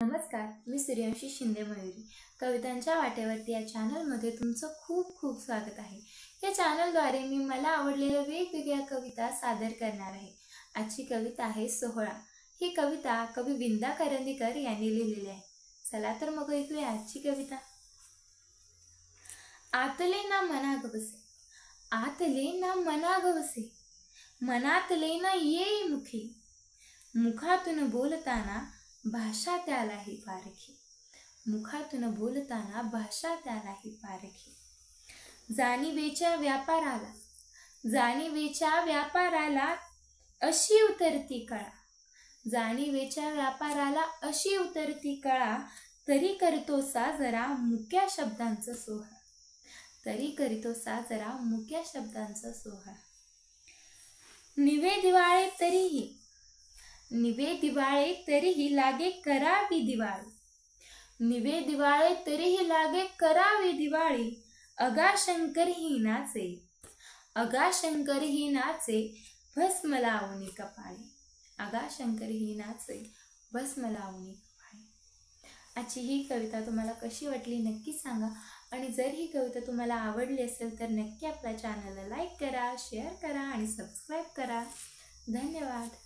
नमस्कार, मी सूर्यवंशी शिंदे मयुरी. कवितांच्या वाटेवरती या चॅनलमध्ये तुमचं खूप खूप स्वागत आहे. या चॅनलद्वारे मी मला आवडलेल्या वेगवेगळ्या कविता सादर करणार आहे. आजची कविता आहे सोहळा. ही कविता कवी विंदा करंदीकर यांनी लिहिलेली आहे. चला तर मग ऐकूया आजची कविता. आतले ना मनाग बसे, आतले ना मनाग बसे, मनातले ना येई मुखी, मुखातून बोलताना भाषा त्यालाही पारखी, मुखातून बोलताना भाषा त्यालाही पारखी. जाणीवेच्या व्यापाराला, जाणीवेच्या व्यापाराला अशी उतरती कळा, जाणीवेच्या व्यापाराला अशी उतरती कळा, तरी करतो साजरा मुक्या शब्दांचा सोहळा, तरी करीतो साजरा मुक्या शब्दांचा सोहळा. निवे दिवाळे तरीही, निवे दिवाळे तरीही लागे करावी दिवाळी, निवे दिवाळे तरीही लागे करावी दिवाळी. अगा शंकर ही नाचे, अगा शंकर ही नाचे, भस्म लावणी कपाळी, अगा शंकर ही नाचे, भस्म लावणी कपाळी. आजची ही कविता तुम्हाला कशी वाटली नक्की सांगा. आणि जर ही कविता तुम्हाला आवडली असेल तर नक्की आपल्या चॅनलला लाईक करा, शेअर करा आणि सबस्क्राईब करा. धन्यवाद.